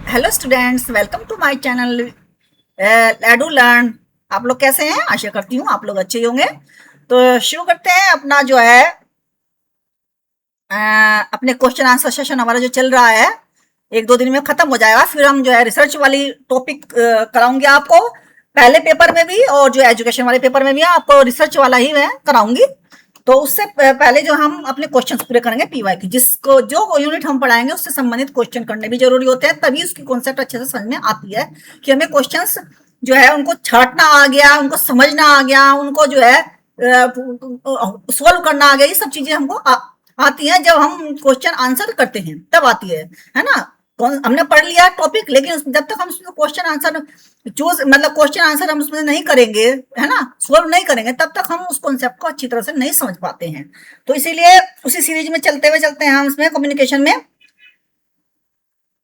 Hello students, welcome to my channel edu learn. आप लोग कैसे हैं? आशा करती हूँ आप लोग अच्छे ही होंगे। तो शुरू करते हैं अपना जो है अपने क्वेश्चन आंसर सेशन हमारा जो चल रहा है, एक दो दिन में खत्म हो जाएगा। फिर हम जो है रिसर्च वाली टॉपिक कराऊंगी आपको, पहले पेपर में भी और जो एजुकेशन वाले पेपर में भी आपको रिसर्च वाला ही मैं कराऊंगी। तो उससे पहले जो हम अपने क्वेश्चंस पूरे करेंगे पीवाई की, जिसको जो यूनिट हम पढ़ाएंगे उससे संबंधित क्वेश्चन करने भी जरूरी होते हैं, तभी उसकी कॉन्सेप्ट अच्छे से समझ में आती है कि हमें क्वेश्चंस जो है उनको छाटना आ गया, उनको समझना आ गया, उनको जो है सोल्व करना आ गया। ये सब चीजें हमको आती है जब हम क्वेश्चन आंसर करते हैं, तब आती है ना। हमने पढ़ लिया टॉपिक, लेकिन जब तक हम उसमें क्वेश्चन आंसर चूज मतलब क्वेश्चन आंसर हम उसमें नहीं करेंगे, है ना, सोल्व नहीं करेंगे, तब तक हम उस कॉन्सेप्ट को अच्छी तरह से नहीं समझ पाते हैं। तो इसीलिए उसी सीरीज में चलते हुए चलते हैं हम इसमें कम्युनिकेशन में।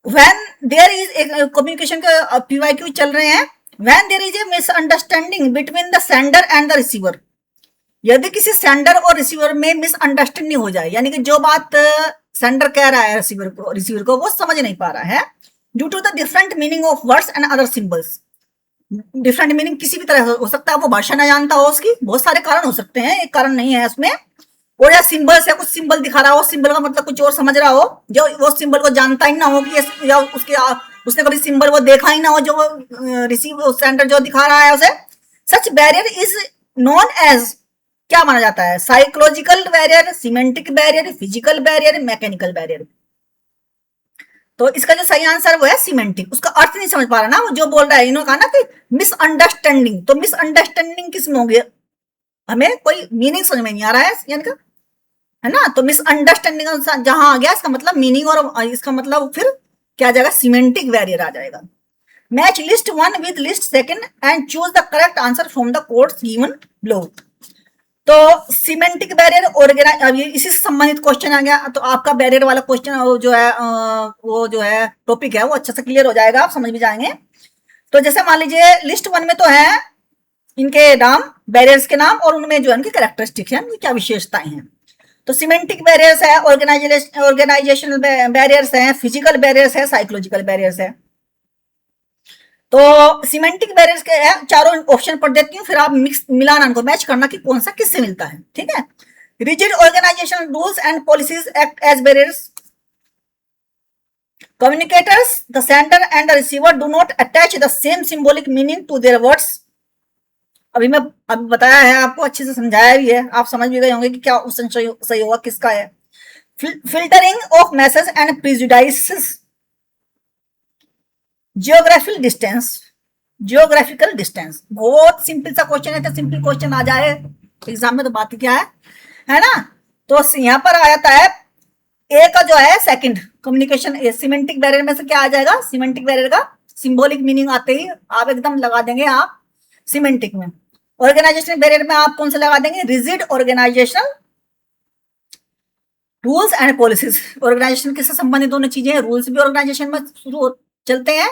व्हेन देयर इज एक कम्युनिकेशन के पीवाईक्यू चल रहे हैं। When there is a misunderstanding between the sender and the receiver, यदि किसी सेंडर और रिसीवर में मिसअंडरस्टैंडिंग हो जाए, यानी कि जो बात सेंडर कह रहा है रिसीवर को वो समझ नहीं पा रहा है, due to the different meaning of words and other symbols. Different meaning किसी भी तरह हो सकता है, वो भाषा ना जानता हो, उसकी बहुत सारे कारण हो सकते हैं, एक कारण नहीं है उसमें। और या सिंबल्स है, कुछ सिंबल दिखा रहा हो, सिंबल का मतलब कुछ और समझ रहा हो, जो वो सिंबल को जानता ही ना हो कि या उसके उसने कभी सिंबल वो देखा ही ना हो, जो रिसीव सेंडर जो दिखा रहा है उसे। सच बैरियर इज नॉन एज, क्या माना जाता है? Psychological barrier, semantic barrier, physical barrier, mechanical barrier. तो इसका जो सही आंसर वो है सीमेंटिक। उसका अर्थ नहीं समझ पा रहा ना वो, जो बोल रहा है, इन्होंने कहा ना कि मिसअंडरस्टैंडिंग, तो मिसअंडरस्टैंडिंग किसमें होगी? हमें कोई मीनिंग समझ में नहीं आ रहा है यानी का, है ना। तो मिसअंडरस्टैंडिंग जहां आ गया, इसका मतलब मीनिंग, और इसका मतलब फिर क्या आ जाएगा? सीमेंटिक बैरियर आ जाएगा। Match list one with list second and choose the correct answer from the codes given below. तो सीमेंटिक बैरियर ऑर्गेनाइज, अब ये इसी से संबंधित क्वेश्चन आ गया, तो आपका बैरियर वाला क्वेश्चन जो है वो जो है टॉपिक है वो अच्छे से क्लियर हो जाएगा, आप समझ भी जाएंगे। तो जैसे मान लीजिए लिस्ट वन में तो है इनके नाम, बैरियर्स के नाम, और उनमें जो है उनकी कैरेक्टरिस्टिक्स है, उनकी क्या विशेषताएं हैं। तो सीमेंटिक बैरियर्स है, ऑर्गेनाइजेशनल बैरियर्स है, फिजिकल बैरियर्स है, साइकोलॉजिकल बैरियर्स है। तो सीमेंटिक बैरियर्स के चारों ऑप्शन पढ़ देती हूँ, फिर आप मिक्स मिलाना, उनको मैच करना कि कौन सा किससे मिलता है, ठीक है। Rigid organisation rules and policies act as barriers. Communicators, the sender and the receiver do not attach the same symbolic meaning to their words. अभी मैं अभी बताया है आपको, अच्छे से समझाया भी है, आप समझ भी गए होंगे कि क्या ऑप्शन सही होगा, किसका है। Filtering of message and prejudices. Geographical distance, geographical distance बहुत सिंपल सा क्वेश्चन है, तो सिंपल क्वेश्चन आ जाए एग्जाम में तो बात क्या है ना। तो यहाँ पर आ जाता है ए का जो है सेकंड कम्युनिकेशन, सीमेंटिक बैरियर में से क्या आ जाएगा? सीमेंटिक बैरियर का सिंबॉलिक मीनिंग आते ही आप एकदम लगा देंगे आप सीमेंटिक में। ऑर्गेनाइजेशन बैरियर में आप कौन सा लगा देंगे? Rigid organisation rules and policies. Organisation किससे संबंधित दोनों चीजें हैं, रूल्स भी ऑर्गेनाइजेशन में शुरू चलते हैं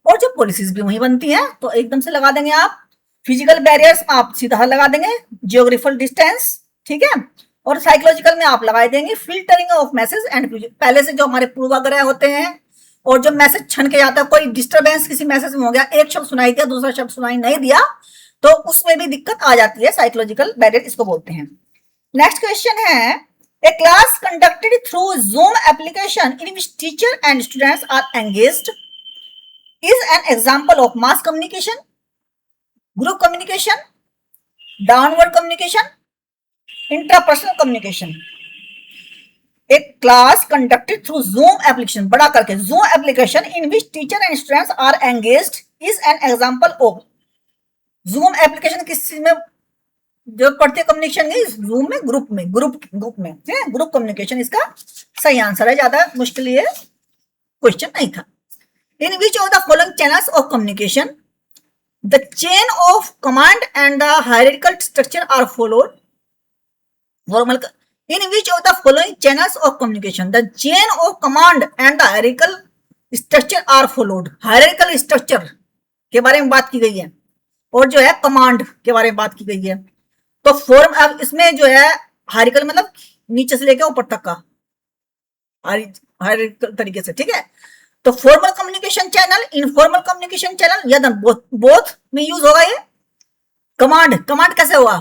और जो पॉलिसीज भी वही बनती है, तो एकदम से लगा देंगे आप। फिजिकल बैरियर्स आप सीधा लगा देंगे, जियोग्राफिकल डिस्टेंस, ठीक है। और साइकोलॉजिकल में आप लगा देंगे फिल्टरिंग ऑफ मैसेज एंड, पहले से जो हमारे पूर्वाग्रह होते हैं और जो मैसेज छन के जाता है, कोई डिस्टर्बेंस किसी मैसेज में हो गया, एक शब्द सुनाई दिया दूसरा शब्द सुनाई नहीं दिया, तो उसमें भी दिक्कत आ जाती है, साइकोलॉजिकल बैरियर इसको बोलते हैं। नेक्स्ट क्वेश्चन है, a class conducted through Zoom application in which teacher and students are engaged is an example of mass communication, group communication, downward communication, intrapersonal communication. A class conducted through Zoom application, बड़ा करके Zoom application in which teacher and students are engaged is an example of. Zoom application किस चीज में जो पढ़ते communication है? Zoom में, group में ग्रुप कम्युनिकेशन इसका सही आंसर है, ज्यादा मुश्किल ये क्वेश्चन नहीं था। In which of the following channels of communication the chain of command and the hierarchical structure are followed. Formal, in which of the following channels of communication the chain of command and the hierarchical structure are followed. Hierarchical structure के बारे में बात की गई है और जो है कमांड के बारे में बात की गई है। तो फॉर्म, अब इसमें जो है हायरार्किकल मतलब नीचे से लेकर ऊपर तक का हायरार्किकल तरीके से, ठीक है। तो formal communication channel, informal communication channel, या बोथ बोथ में यूज होगा ये। कमांड, कमांड कैसे हुआ,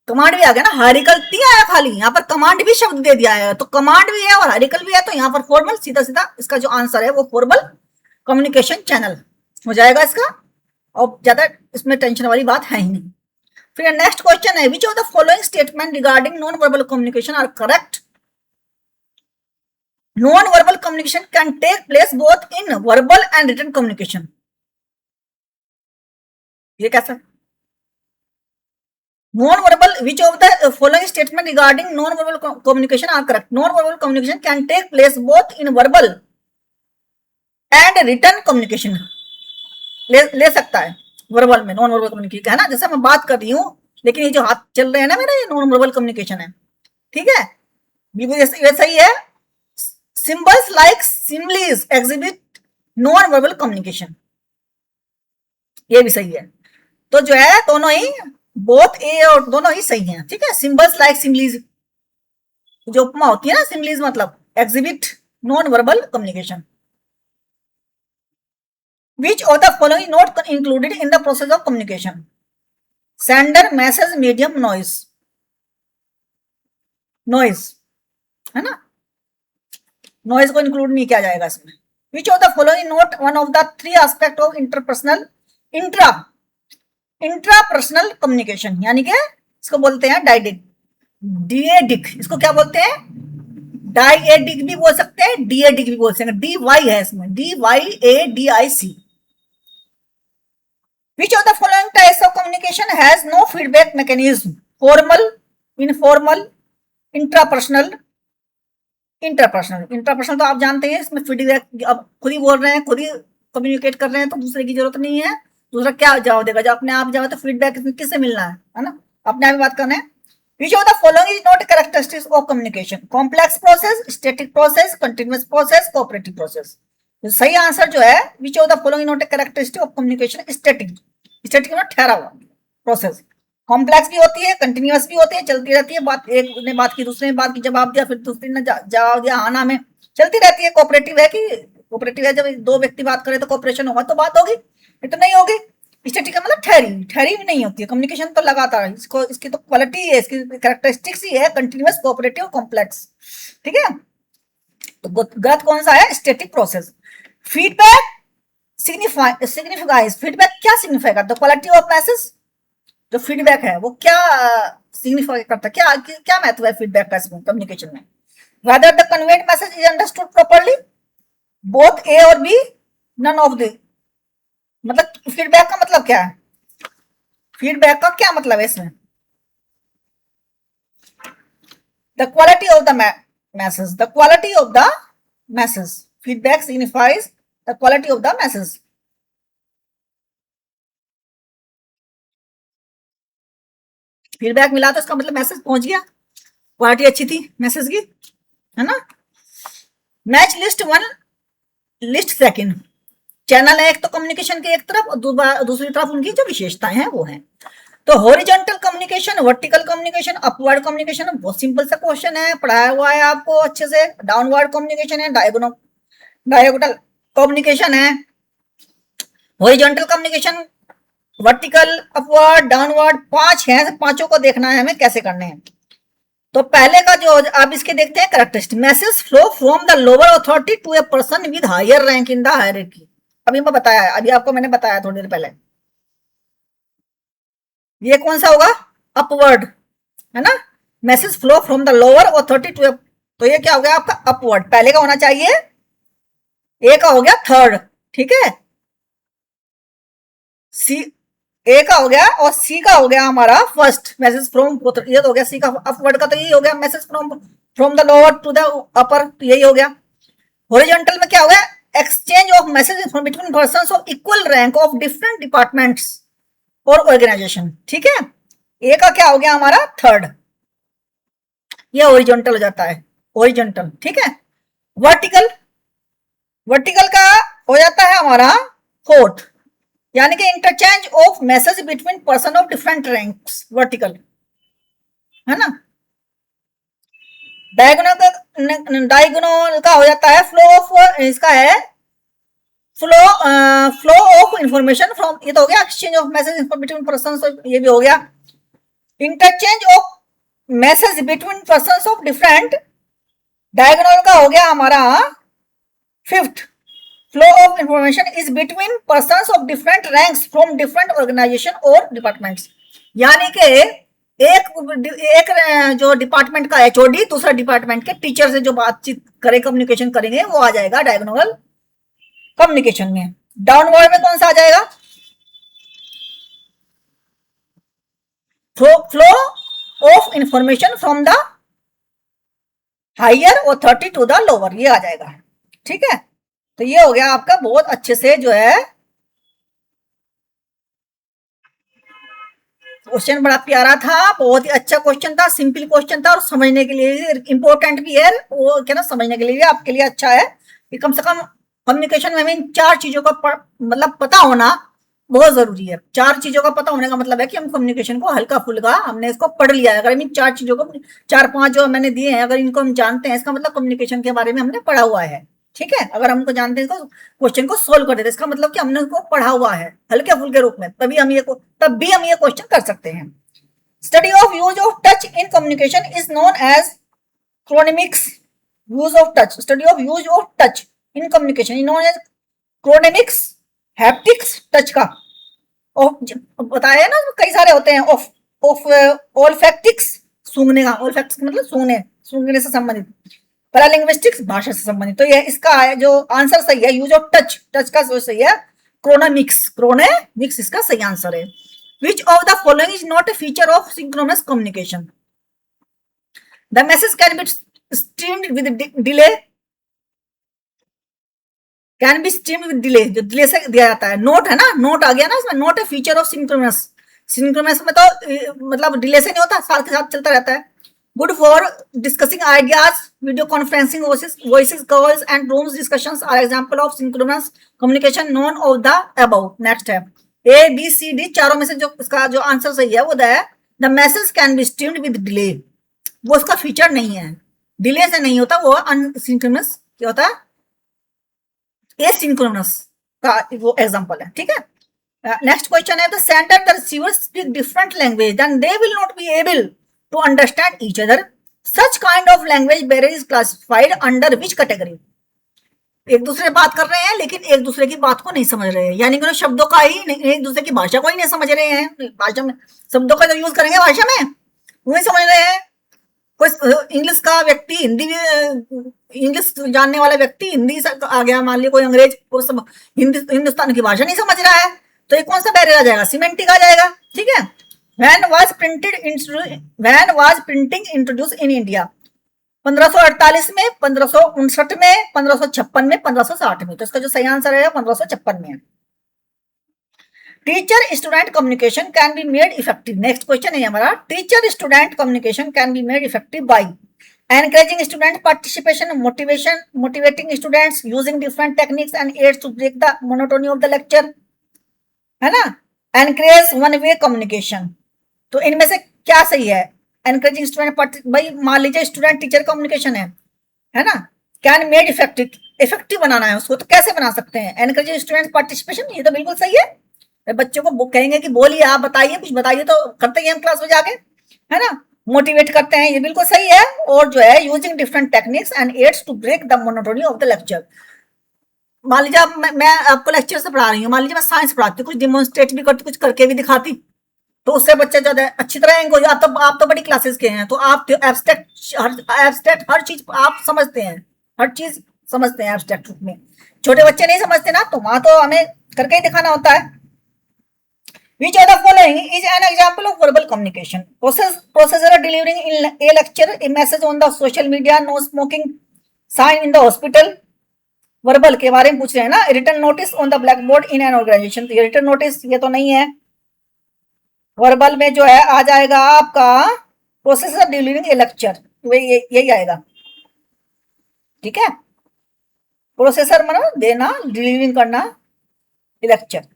कमांड भी आ गया ना, हारिकल नहीं आया खाली, यहाँ पर कमांड भी शब्द दे दिया है, तो कमांड भी है और हारिकल भी है, तो यहाँ पर फॉर्मल, सीधा सीधा इसका जो आंसर है वो फॉर्मल कम्युनिकेशन चैनल हो जाएगा इसका, और ज्यादा इसमें टेंशन वाली बात है ही नहीं। फिर नेक्स्ट क्वेश्चन है, which of the following statement regarding non verbal communication are correct. Non verbal communication can take place both in verbal and written communication, ये कैसा, non-verbal, which of the following statement regarding non-verbal communication are correct? Non-verbal communication can take place both in verbal and written communication, ले सकता है verbal में, non verbal communication है ना, जैसे मैं बात कर रही हूँ लेकिन ये जो हाथ चल रहे हैं ना मेरा, ये नॉन वर्बल कम्युनिकेशन है, ठीक है, बिल्कुल ये सही है। Symbols like similes exhibit non verbal communication, ये भी सही है। तो जो है दोनों ही, बोथ ए और दोनों ही सही हैं, ठीक है। सिंबल्स लाइक सिमलीज, जो उपमा होती है ना, सिमलीज मतलब exhibit non verbal communication. Which of the following not included in the process of communication, sender, message, medium, noise, noise है ना, नॉइज को इंक्लूड नहीं किया जाएगा इसमें। विच of the following not one of the three aspect of interpersonal intrapersonal communication, यानी कि इसको बोलते हैं डाइडिक, डीएडिक, इसको क्या बोलते हैं, डाइएडिक भी बोल सकते हैं, डीएडिक भी बोल सकते हैं, डी वाई है इसमें, DYADIC। Which of the following types of communication has no feedback mechanism, formal, informal, intrapersonal, interpersonal. Interpersonal तो आप जानते हैं, इसमें फीडबैक, अब खुद ही बोल रहे हैं, खुद ही कम्युनिकेट कर रहे हैं, तो दूसरे की जरूरत नहीं है, दूसरा क्या जवाब देगा, जब अपने आप जवाब, तो फीडबैक किससे मिलना है ना, अपने आप ही बात करना है। Which of the following is not characteristics of communication, complex process, static process, continuous process, cooperative process. तो सही आंसर जो है, which of the following not characteristic of communication, static, static मतलब ठहरा हुआ प्रोसेस। कॉम्प्लेक्स भी होती है, कंटिन्यूअस भी होती है, चलती रहती है बात, एक ने बात की, दूसरे ने बात की, जवाब दिया, फिर दूसरे ने जवाब दिया, हाँ ना में चलती रहती है। कोऑपरेटिव है कि, कोऑपरेटिव है जब दो व्यक्ति बात करें तो कोऑपरेशन होगा तो बात होगी, ये तो नहीं होगी। स्टैटिक का मतलब ठहरी, ठहरी भी नहीं होती है कम्युनिकेशन, तो लगातार, इसको, इसकी तो क्वालिटी है, इसकी कैरेक्टरिस्टिक्स ही है, कंटिन्यूअस, कोऑपरेटिव, कॉम्प्लेक्स, ठीक है। तो गलत कौन सा है, static process. Feedback signifies, feedback क्या सिग्निफाई करता है, क्वालिटी ऑफ मैसेज, जो फीडबैक है वो क्या सिग्निफाई करता है, क्या क्या महत्व है फीडबैक का इसमें कम्युनिकेशन में। Whether the conveyed message is understood properly, both A और बी, नन ऑफ द, मतलब फीडबैक का मतलब क्या है, फीडबैक का क्या मतलब है इसमें, the quality of the message, the quality of the message, feedback signifies the quality of the message. Feedback मिला तो इसका मतलब मैसेज पहुंच गया, क्वालिटी अच्छी थी मैसेज की, है ना। Match list one, list second, channel है एक तो कम्युनिकेशन के एक तरफ, और दूसरी तरफ उनकी जो विशेषताएं हैं वो हैं। तो horizontal communication, vertical communication, upward communication, बहुत सिंपल सा क्वेश्चन है, पढ़ाया हुआ है आपको अच्छे से। डाउनवर्ड कम्युनिकेशन है, डायगोनल कम्युनिकेशन है, horizontal communication, vertical, upward, downward, 5 हैं, पांचों को देखना है हमें कैसे करने हैं। तो पहले का जो आप इसके देखते हैं characteristic, message flow from the lower authority to a person with higher rank in the hierarchy, अभी मैं बताया, अभी आपको मैंने बताया थोड़ी देर पहले, ये कौन सा होगा, अपवर्ड, है ना। Message flow from the lower authority to a, तो ये क्या हो गया आपका अपवर्ड, पहले का होना चाहिए, ए का हो गया थर्ड, ठीक है, सी, ए का हो गया और सी का हो गया हमारा फर्स्ट, मैसेज फ्रॉम, ये तो हो गया सी का अपवर्ड का, तो यही हो गया message from the lower to the upper, तो यही हो गया। हॉरिजॉन्टल में क्या हो गया, exchange of message between persons of equal rank of different departments और ऑर्गेनाइजेशन, ठीक है। ए का क्या हो गया हमारा थर्ड, ये हॉरिजॉन्टल हो जाता है, हॉरिजॉन्टल, ठीक है। वर्टिकल, वर्टिकल का हो जाता है हमारा फोर्थ, यानी कि interchange of message between person of different ranks, vertical, है ना। डायगोनल का हो जाता है फ्लो ऑफ, इसका है फ्लो ऑफ इंफॉर्मेशन फ्रॉम, ये तो हो गया exchange of message between person, ये भी हो गया। Interchange of message between person of different, diagonal का हो गया हमारा fifth. Flow of information is between person of different ranks from different organisation और डिपार्टमेंट्स, यानी कि एक जो डिपार्टमेंट का एचओडी दूसरा डिपार्टमेंट के टीचर से जो बातचीत करे, कम्युनिकेशन करेंगे, वो आ जाएगा डायगोनल कम्युनिकेशन में। डाउनवर्ड में कौन सा आ जाएगा? Flow of information from the higher authority to the lower, ये आ जाएगा। ठीक है, तो ये हो गया आपका बहुत अच्छे से जो है क्वेश्चन, बड़ा प्यारा था, बहुत ही अच्छा क्वेश्चन था, सिंपल क्वेश्चन था और समझने के लिए इंपॉर्टेंट भी है, वो क्या ना समझने के लिए आपके लिए अच्छा है कि कम से कम कम्युनिकेशन में हमें चार चीजों का मतलब पता होना बहुत जरूरी है। चार चीजों का पता होने का मतलब है कि हम कम्युनिकेशन को हल्का फुल्का हमने इसको पढ़ लिया है। अगर इन चार चीजों को, चार पांच जो मैंने दिए हैं, अगर इनको हम जानते हैं, इसका मतलब कम्युनिकेशन के बारे में हमने पढ़ा हुआ है। ठीक है, अगर हमको जानते हैं इसको क्वेश्चन को सोल्व कर देते, इसका मतलब कि हमने उसको पढ़ा हुआ है हल्के फुल्के रूप में, तब भी हम ये क्वेश्चन कर सकते हैं। Study of use of touch in communication is known as chronemics. Use of touch, study of use of touch in communication is known as chronemics. Haptics touch का बताया ना, कई सारे होते हैं। ऑफ ऑफ ओल्फैक्टिक्स, सूंघने का, ओल्फैक्टिक्स मतलब सूंघने से संबंधित। पैरालिंग्विस्टिक्स, भाषा से संबंधित। तो ये इसका है जो आंसर सही है, यूज ऑफ टच, टच का जो सही है क्रोनेमिक्स इसका सही आंसर है। Which of the following is not a feature of synchronous communication? The message can be streamed with delay, can be streamed with delay, जो डिले से दिया जाता है। नोट है ना, नोट आ गया ना इसमें, note A feature of synchronous. Synchronous में तो मतलब डिले से नहीं होता, साथ के साथ चलता रहता है। Good for discussing ideas, video conferencing, voices calls and rooms discussions are example of synchronous communication known of the above. Next है A, B, C, D, चारों में से जो इसका जो आंसर सही है वो है the message can be streamed with delay। वो उसका फीचर नहीं है, डिले से नहीं होता, वो अनसिंक्रोनस क्या होता है, एसिंक्रोनस का वो एग्जांपल है। ठीक है, नेक्स्ट क्वेश्चन है the sender the receiver speak different language then they will not be able to understand each other. Such kind of language barrier is classified under which category? एक दूसरे से बात कर रहे हैं लेकिन एक दूसरे की बात को नहीं समझ रहे हैं, यानी कि शब्दों का ही नहीं, एक दूसरे की भाषा को ही नहीं समझ रहे हैं। भाषा में शब्दों का जो यूज करेंगे भाषा में वो नहीं समझ रहे हैं। कोई इंग्लिश का व्यक्ति हिंदी में, इंग्लिश जानने वाला व्यक्ति हिंदी से आ गया, मान लिया कोई अंग्रेज हिंदुस्तान की भाषा नहीं समझ रहा है, तो ये कौन सा बैरियर आ जाएगा? सिमेंटिक आ जाएगा। ठीक है, When was printing introduced in India? 1548 में, 1559 में, 1556 में, 1560 में। तो इसका जो सही आंसर है 1556 में। Teacher student communication can be made effective. Next question है हमारा, teacher student communication can be made effective by encouraging student participation, motivating students, using different techniques and aids to break the monotony of the lecture, है ना, encourage one way communication। तो इनमें से क्या सही है? एनकरेजिंग स्टूडेंट, भाई मान लीजिए स्टूडेंट टीचर कम्युनिकेशन है ना, कैन मेड इफेक्टिव बनाना है उसको, तो कैसे बना सकते हैं? एनकरेजिंग स्टूडेंट पार्टिसिपेशन, ये तो बिल्कुल सही है। बच्चों को कहेंगे कि बोलिए, आप बताइए, कुछ बताइए, तो करते ही हम क्लास में जाके, है ना, मोटिवेट करते हैं, ये बिल्कुल सही है। और जो है using different techniques and aids to break the monotony of the lecture. मान लीजिए मैं आपको लेक्चर से पढ़ा रही हूँ, मान लीजिए मैं साइंस पढ़ाती, कुछ डिमोन्स्ट्रेट भी करती, कुछ करके भी दिखाती, तो उससे बच्चे ज्यादा अच्छी तरह इनको, आप तो बड़ी क्लासेस के हैं, तो आप एब्स्ट्रैक्ट हर चीज आप समझते हैं, हर चीज समझते हैं एब्स्ट्रैक्ट रूप में। छोटे बच्चे नहीं समझते ना, तो वहां तो हमें करके ही दिखाना होता है। Which of the following is an example of verbal communication? Processor delivering in a lecture, a message on the social media, no smoking sign in the hospital। Verbal के बारे में पूछ रहे हैं ना। Return notice on the black board in an organisation, तो ये return notice ये तो नहीं है। वर्बल में जो है आ जाएगा आपका प्रोसेसर डिलीवरिंग ए लेक्चर, यही आएगा। ठीक है, प्रोसेसर मतलब देना, डिलीवरिंग करना lecture.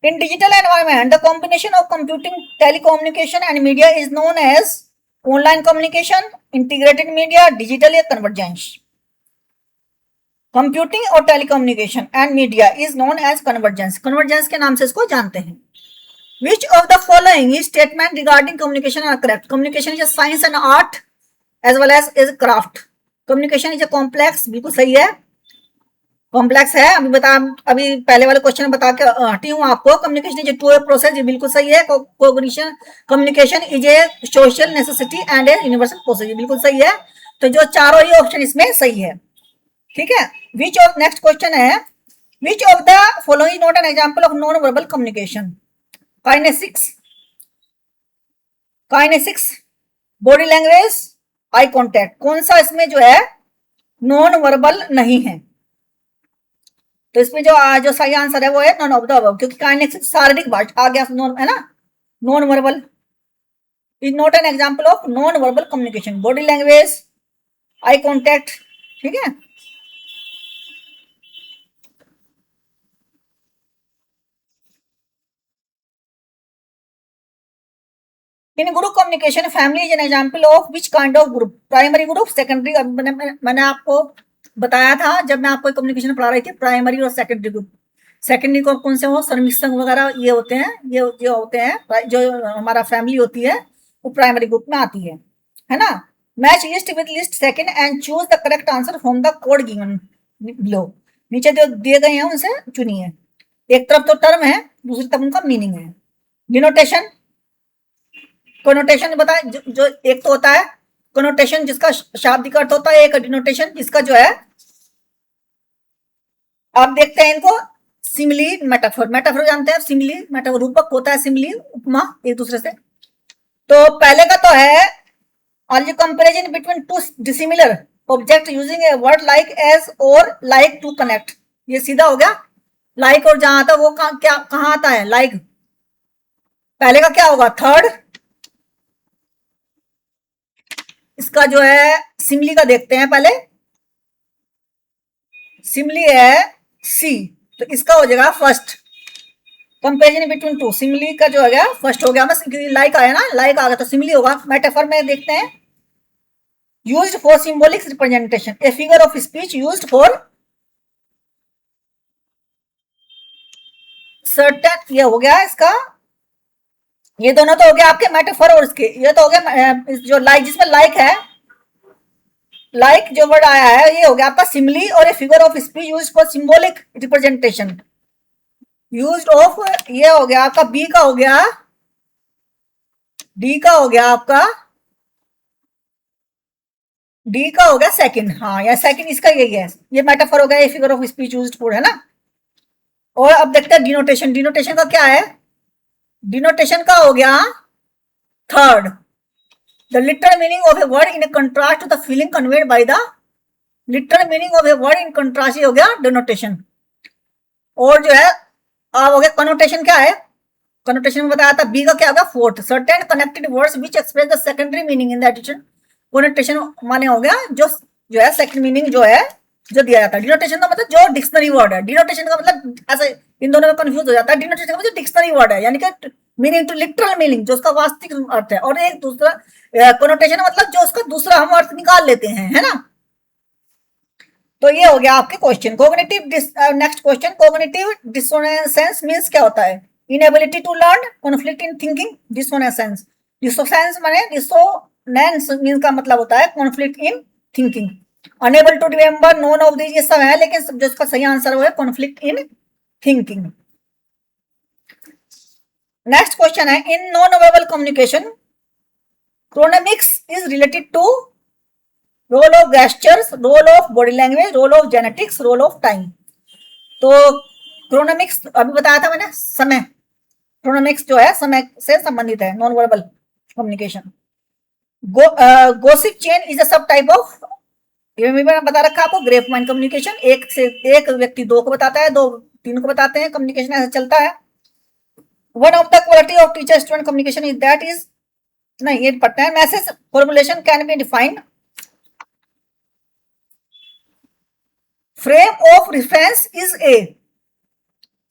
In digital environment the combination of computing, telecommunication and media is known as online communication, integrated media, digital या कन्वर्जेंस। कंप्यूटिंग और telecommunication and media is known as convergence, convergence के नाम से इसको जानते हैं। Which of the following statement regarding communication are correct? Communication is a science and art as well as is craft. Communication is a complex, बिल्कुल सही है, complex है। अभी पहले वाले क्वेश्चन बता के हटी हूँ आपको। Communication is a two way process, ये बिल्कुल सही है। Cognition communication is a social necessity and a universal process, ये बिल्कुल सही है। तो जो चारों ही ऑप्शन इसमें सही है, ठीक है। विच ऑफ, नेक्स्ट क्वेश्चन है, which of the following not an example of non verbal communication? Kinesics, kinesics, body language, eye contact, कौन सा इसमें जो है नॉन वर्बल नहीं है? तो इसमें जो सही आंसर है वो है नॉन ऑफ द अबव, क्योंकि काइनेसिक्स शारीरिक भाषा आ गया, नॉन है ना, non verbal is not an example of non verbal communication. Body language, eye contact, ठीक है। In group communication family is an example of which kind of group? Primary group, secondary. मैंने आपको बताया था जब मैं आपको कम्युनिकेशन पढ़ा रही थी, प्राइमरी और सेकेंडरी ग्रुप। सेकेंडरी को कौन से हो, सर्मिक्संग वगैरह ये होते हैं, ये होते हैं। जो हमारा फैमिली होती है वो प्राइमरी ग्रुप में आती है ना। Match list with list second and choose the correct answer from the code given below. नीचे जो दिए गए हैं उनसे चुनिए। एक तरफ तो टर्म है, दूसरी तरफ उनका मीनिंग है। डिनोटेशन, कोनोटेशन बताए, जो एक तो होता है कोनोटेशन जिसका शाब्दिक अर्थ होता है, एक डिनोटेशन जिसका जो है, आप देखते हैं इनको, सिमिली, मेटाफोर। मेटाफोर जानते हैं, सिमिली मेटाफोर, रूपक होता है, सिमिली उपमा एक दूसरे से। तो पहले का तो है all comparison between two dissimilar object using a word like as और लाइक टू कनेक्ट, ये सीधा हो गया। लाइक और जहां आता वो क्या कहां आता है, लाइक। पहले का क्या होगा, थर्ड। इसका जो है सिमिली का देखते हैं पहले, सिमिली है सी, तो इसका हो जाएगा first. Comparison between to, simile का जो हो गया फर्स्ट हो गया, बस लाइक आया ना, लाइक आ गया तो सिमिली होगा। मेटाफर में देखते हैं, used for symbolic representation, A figure of speech used for certain, ये हो गया इसका। ये दोनों तो हो गया आपके मेटाफर और इसके, ये तो हो गया जो लाइक, जिसमें लाइक है, लाइक जो वर्ड आया है ये हो गया आपका सिमिली, और a figure of speech used for symbolic representation used of, ये हो गया आपका बी का हो गया, डी का हो गया आपका, डी का हो गया सेकंड। हाँ, या सेकंड इसका यही है, ये मेटाफर हो गया, ये figure of speech used for, है ना। और अब देखते हैं डिनोटेशन। डिनोटेशन का क्या है, डिनोटेशन का हो गया third, the literal meaning of a word in contrast to the feeling conveyed by the literal meaning of a word in contrast, ये हो गया डिनोटेशन। और जो है अब हो गया कनोटेशन, क्या है, कनोटेशन में बताया था बी का क्या होगा fourth, certain connected words which express the secondary meaning in the addition. Connotation माने हो गया जो है सेकंड मीनिंग जो है जो दिया जाता है। डिनोटेशन का मतलब जो डिक्शनरी वर्ड है, डिनोटेशन का मतलब ऐसे इन दोनों में कंफ्यूज हो जाता है। डिनोटेशन का मतलब डिक्शनरी वर्ड है, यानी कि मीनिंग टू लिटरल मीनिंग जो उसका वास्तविक अर्थ है, और एक दूसरा कनोटेशन मतलब जो उसका दूसरा हम अर्थ निकाल लेते हैं, है ना। तो ये हो गया आपके question. Cognitive, next question, cognitive dissonance means क्या होता है? Inability to learn, conflict in thinking, dissonance. Dissonance माने, डिसोनेंस मींस का मतलब होता है conflict in thinking. Unable to remember, none of this, ये सब है, लेकिन जो इसका सही आंसर वो है conflict in thinking. Next question है, in non verbal communication chronemics is related to role of gestures, role of body language, role of genetics, role of time. तो क्रोनोमिक्स अभी बताया था मैंने, समय। क्रोनोमिक्स जो है समय से संबंधित है, non verbal communication. Gossip chain is a सब टाइप ऑफ, ये भी मैंने बता रखा आपको, ग्रेप माइन कम्युनिकेशन, एक से एक व्यक्ति दो को बताता है, दो तीन को बताते हैं, कम्युनिकेशन ऐसा चलता है। One of the quality of teacher student communication is that is, नहीं ये पढ़ते हैं, message formulation can be defined, frame of reference is a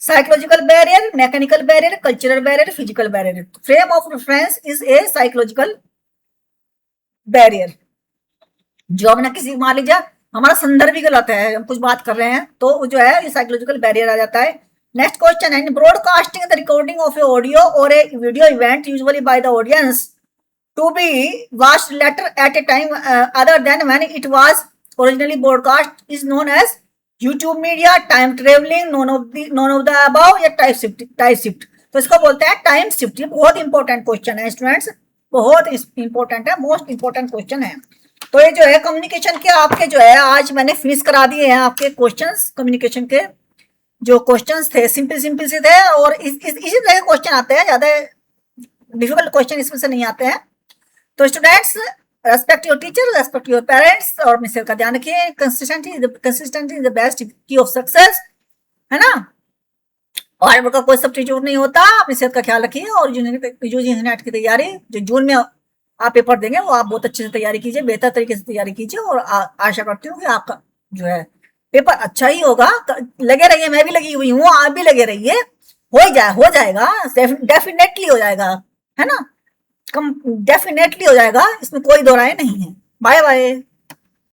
psychological barrier, mechanical barrier, cultural barrier, physical barrier. Frame of reference is a psychological barrier. जो अपना किसी मान लीजिए हमारा संदर्भ ही गलत है, हम कुछ बात कर रहे हैं तो जो है ये साइकोलॉजिकल बैरियर आ जाता है। नेक्स्ट क्वेश्चन है, broadcasting the recording of a audio or a video event usually by the audience to be watched later at a time other than when it was originally broadcast is known as YouTube media, time traveling, none of the above या time shift. तो इसको बोलते हैं time shift. ये बहुत important question है students, बहुत important है, मोस्ट इंपॉर्टेंट क्वेश्चन है। तो ये जो है कम्युनिकेशन के आपके जो है आज मैंने फिनिश करा दिए हैं आपके क्वेश्चंस। कम्युनिकेशन के जो क्वेश्चंस थे सिंपल सिंपल से थे और इसी तरह के क्वेश्चन आते हैं, ज्यादा डिफिकल्ट क्वेश्चन इसमें से नहीं आते हैं। तो students respect your teacher, respect your parents और मिसेल का ध्यान रखिए। कंसिस्टेंसी इज द बेस्ट की ऑफ सक्सेस, है ना। और का कोई सब्स्टिट्यूट नहीं होता। अपनी सेहत का ख्याल रखिए और यूजी नेट की तैयारी जो जून में आप पेपर देंगे वो आप बहुत अच्छे से तैयारी कीजिए, बेहतर तरीके से तैयारी कीजिए और आशा करती हूँ कि आपका जो है पेपर अच्छा ही होगा। लगे रहिए, मैं भी लगी हुई हूँ, आप भी लगे रहिए, हो जाएगा, डेफिनेटली हो जाएगा, है ना, डेफिनेटली हो जाएगा, इसमें कोई दो राय नहीं है। Bye bye.